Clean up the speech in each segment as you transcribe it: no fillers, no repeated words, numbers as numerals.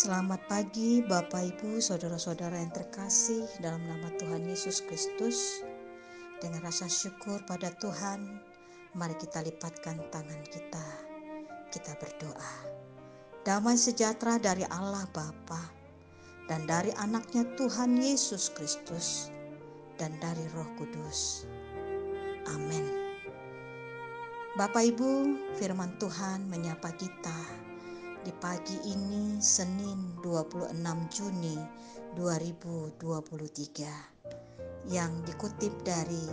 Selamat pagi Bapak Ibu Saudara-saudara yang terkasih dalam nama Tuhan Yesus Kristus. Dengan rasa syukur pada Tuhan, mari kita lipatkan tangan kita. Kita berdoa. Damai sejahtera dari Allah Bapa dan dari anaknya Tuhan Yesus Kristus dan dari Roh Kudus. Amin. Bapak Ibu, firman Tuhan menyapa kita di pagi ini Senin 26 Juni 2023 yang dikutip dari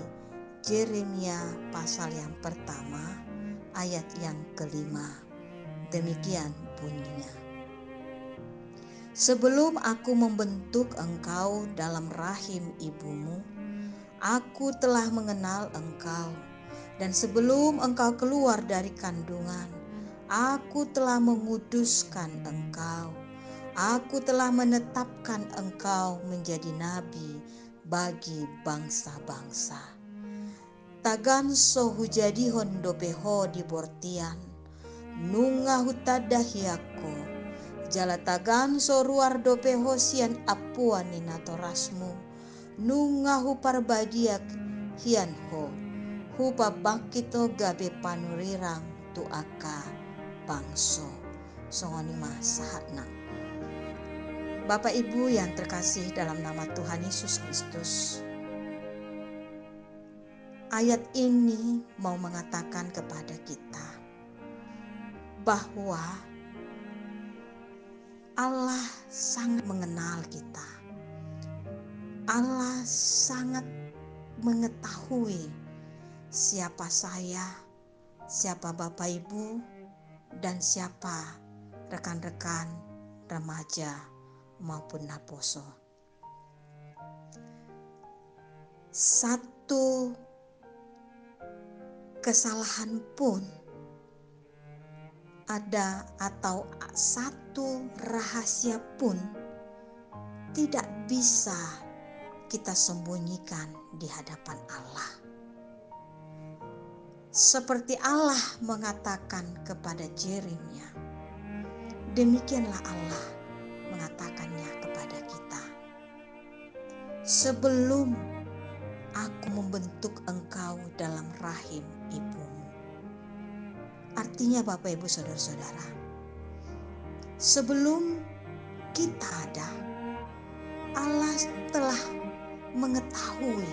Yeremia pasal yang pertama ayat yang kelima. Demikian bunyinya. Sebelum aku membentuk engkau dalam rahim ibumu, aku telah mengenal engkau, dan sebelum engkau keluar dari kandungan, aku telah menguduskan engkau. Aku telah menetapkan engkau menjadi nabi bagi bangsa-bangsa. Tagan so hujadi hondopeho di bortian, nunga hutadahiako, jala tagan so ruar dopeho sian apuan ninatorasmu, nunga huparbadiak hian ho, hupa bangkito gabe panurirang tu aka bangso songoni masahatna. Bapak Ibu yang terkasih dalam nama Tuhan Yesus Kristus, ayat ini mau mengatakan kepada kita bahwa Allah sangat mengenal kita. Allah sangat mengetahui siapa saya, siapa Bapak Ibu, dan siapa rekan-rekan remaja maupun naposo. Satu kesalahan pun ada atau satu rahasia pun tidak bisa kita sembunyikan di hadapan Allah. Seperti Allah mengatakan kepada Yeremia, demikianlah Allah mengatakannya kepada kita. Sebelum aku membentuk engkau dalam rahim ibumu. Artinya Bapak Ibu Saudara-saudara, sebelum kita ada, Allah telah mengetahui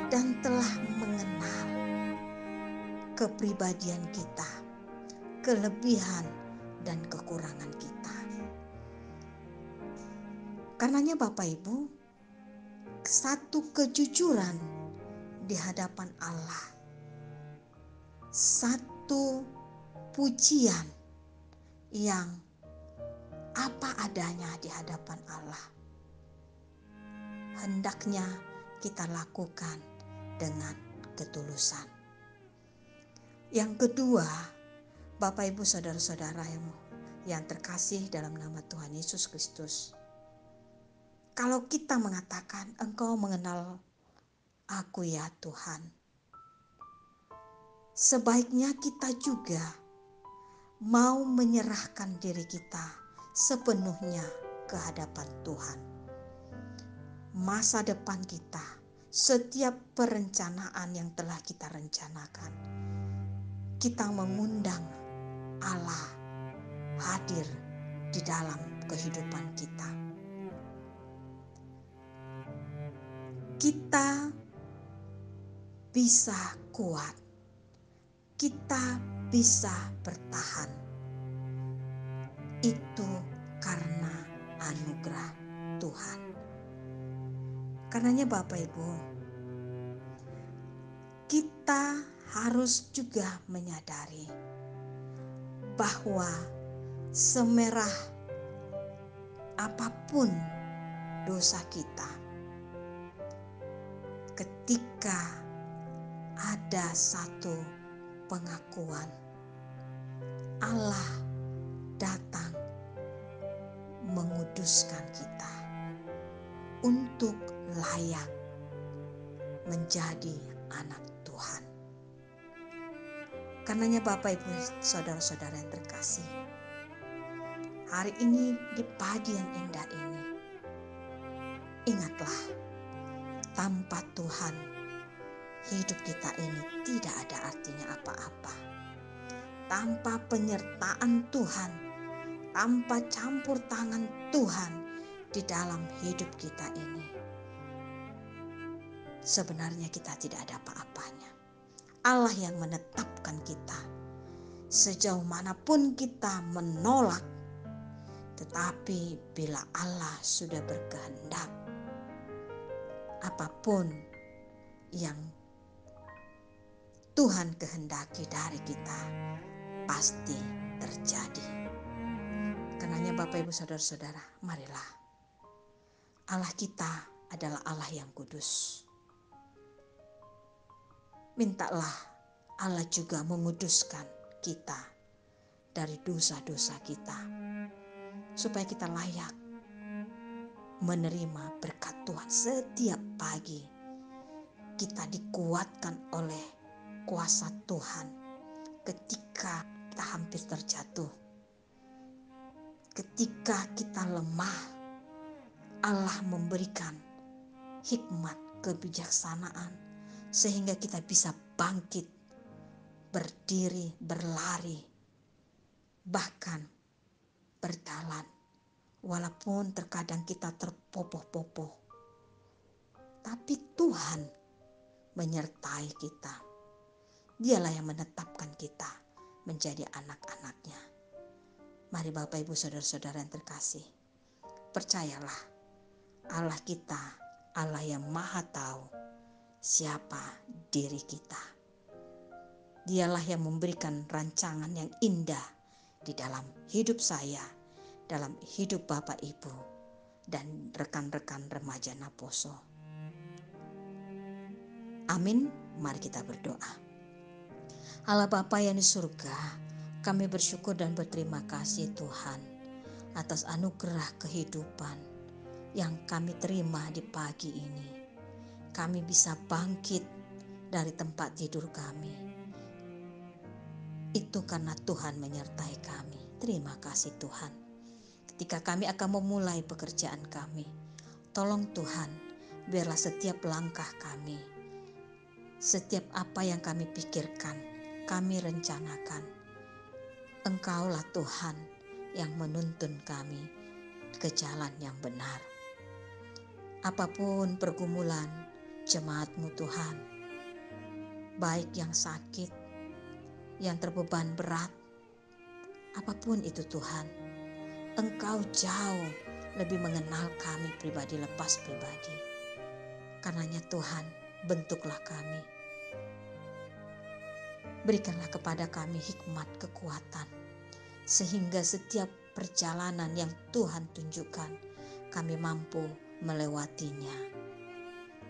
dan telah mengenal kepribadian kita, kelebihan dan kekurangan kita. Karenanya Bapak Ibu, satu kejujuran di hadapan Allah, satu pujian yang apa adanya di hadapan Allah, hendaknya kita lakukan dengan ketulusan. Yang kedua, Bapak Ibu Saudara-saudara yang terkasih dalam nama Tuhan Yesus Kristus, kalau kita mengatakan engkau mengenal aku ya Tuhan, sebaiknya kita juga mau menyerahkan diri kita sepenuhnya ke hadapan Tuhan. Masa depan kita, setiap perencanaan yang telah kita rencanakan, kita mengundang Allah hadir di dalam kehidupan kita. Kita bisa kuat, kita bisa bertahan. Itu karena anugerah Tuhan. Karenanya Bapak Ibu, kita harus juga menyadari bahwa semerah apapun dosa kita, ketika ada satu pengakuan, Allah datang menguduskan kita untuk layak menjadi anak Tuhan. Karenanya Bapak Ibu Saudara-saudara yang terkasih, hari ini di pagi yang indah ini, ingatlah, tanpa Tuhan hidup kita ini tidak ada artinya apa-apa. Tanpa penyertaan Tuhan, tanpa campur tangan Tuhan di dalam hidup kita ini, sebenarnya kita tidak ada apa-apanya. Allah yang menetapkan kita. Sejauh manapun kita menolak, tetapi bila Allah sudah berkehendak, apapun yang Tuhan kehendaki dari kita pasti terjadi. Karenanya Bapak Ibu Saudara-saudara, marilah. Allah kita adalah Allah yang kudus. Mintalah Allah juga menguduskan kita dari dosa-dosa kita, supaya kita layak menerima berkat Tuhan setiap pagi. Kita dikuatkan oleh kuasa Tuhan ketika kita hampir terjatuh. Ketika kita lemah, Allah memberikan hikmat kebijaksanaan sehingga kita bisa bangkit, berdiri, berlari, bahkan berjalan. Walaupun terkadang kita terpopoh-popoh, tapi Tuhan menyertai kita. Dialah yang menetapkan kita menjadi anak-anaknya. Mari Bapak Ibu Saudara-saudara yang terkasih, percayalah, Allah kita, Allah yang maha tahu siapa diri kita. Dialah yang memberikan rancangan yang indah di dalam hidup saya, dalam hidup Bapak Ibu dan rekan-rekan remaja Naposo. Amin. Mari kita berdoa. Allah Bapa yang di surga, kami bersyukur dan berterima kasih Tuhan atas anugerah kehidupan yang kami terima di pagi ini. Kami bisa bangkit dari tempat tidur kami. Itu karena Tuhan menyertai kami. Terima kasih Tuhan. Ketika kami akan memulai pekerjaan kami, tolong Tuhan, biarlah setiap langkah kami, setiap apa yang kami pikirkan, kami rencanakan, Engkaulah Tuhan yang menuntun kami ke jalan yang benar. Apapun pergumulan jemaat-Mu Tuhan, baik yang sakit, yang terbeban berat, apapun itu Tuhan, Engkau jauh lebih mengenal kami pribadi lepas pribadi. Karenanya Tuhan, bentuklah kami. Berikanlah kepada kami hikmat kekuatan, sehingga setiap perjalanan yang Tuhan tunjukkan, kami mampu melewatinya.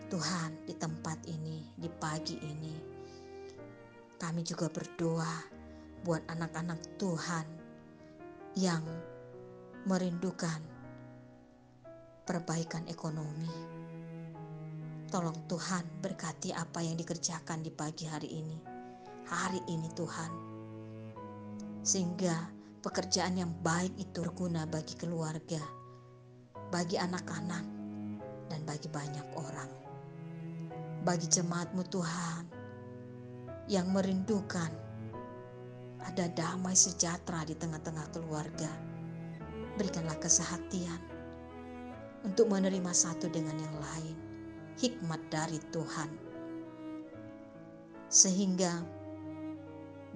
Tuhan, di tempat ini, di pagi ini, kami juga berdoa buat anak-anak Tuhan yang merindukan perbaikan ekonomi. Tolong Tuhan berkati apa yang dikerjakan di pagi hari ini Tuhan, sehingga pekerjaan yang baik itu berguna bagi keluarga, bagi anak-anak, dan bagi banyak orang. Bagi jemaat-Mu Tuhan yang merindukan ada damai sejahtera di tengah-tengah keluarga, berikanlah kesehatan untuk menerima satu dengan yang lain, hikmat dari Tuhan, sehingga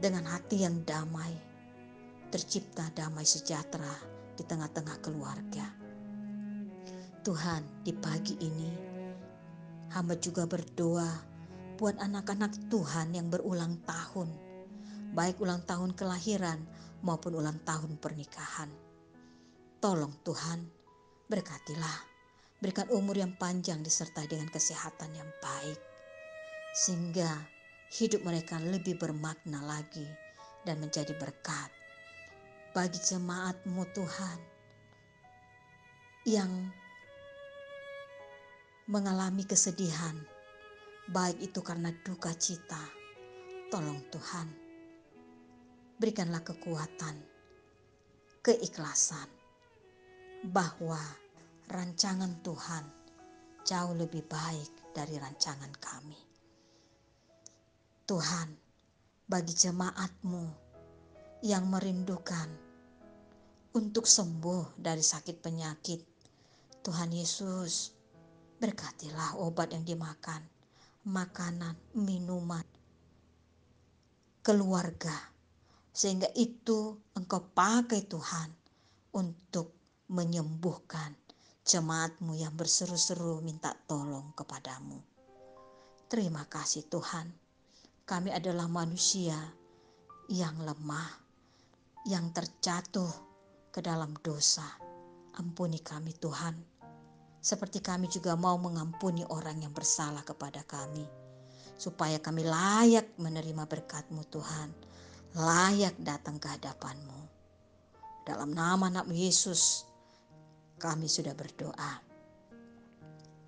dengan hati yang damai tercipta damai sejahtera di tengah-tengah keluarga. Tuhan, di pagi ini hamba juga berdoa buat anak-anak Tuhan yang berulang tahun, baik ulang tahun kelahiran maupun ulang tahun pernikahan. Tolong Tuhan, berkatilah, berikan umur yang panjang disertai dengan kesehatan yang baik, sehingga hidup mereka lebih bermakna lagi dan menjadi berkat. Bagi jemaat-Mu Tuhan yang mengalami kesedihan, baik itu karena duka cita, tolong Tuhan, berikanlah kekuatan, keikhlasan, bahwa rancangan Tuhan jauh lebih baik dari rancangan kami. Tuhan, bagi jemaat-Mu yang merindukan untuk sembuh dari sakit penyakit, Tuhan Yesus, berkatilah obat yang dimakan, makanan, minuman, keluarga, sehingga itu Engkau pakai Tuhan untuk menyembuhkan jemaat-Mu yang berseru-seru minta tolong kepadamu. Terima kasih Tuhan, kami adalah manusia yang lemah, yang terjatuh ke dalam dosa. Ampuni kami Tuhan, seperti kami juga mau mengampuni orang yang bersalah kepada kami, supaya kami layak menerima berkat-Mu Tuhan, layak datang ke hadapan-Mu. Dalam nama anak Yesus kami sudah berdoa.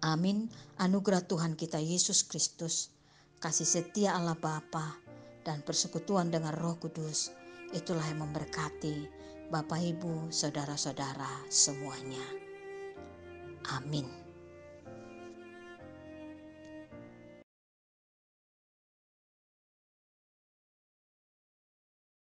Amin. Anugerah Tuhan kita Yesus Kristus, kasih setia Allah Bapa, dan persekutuan dengan Roh Kudus, itulah yang memberkati Bapak, Ibu, saudara-saudara semuanya. Amin.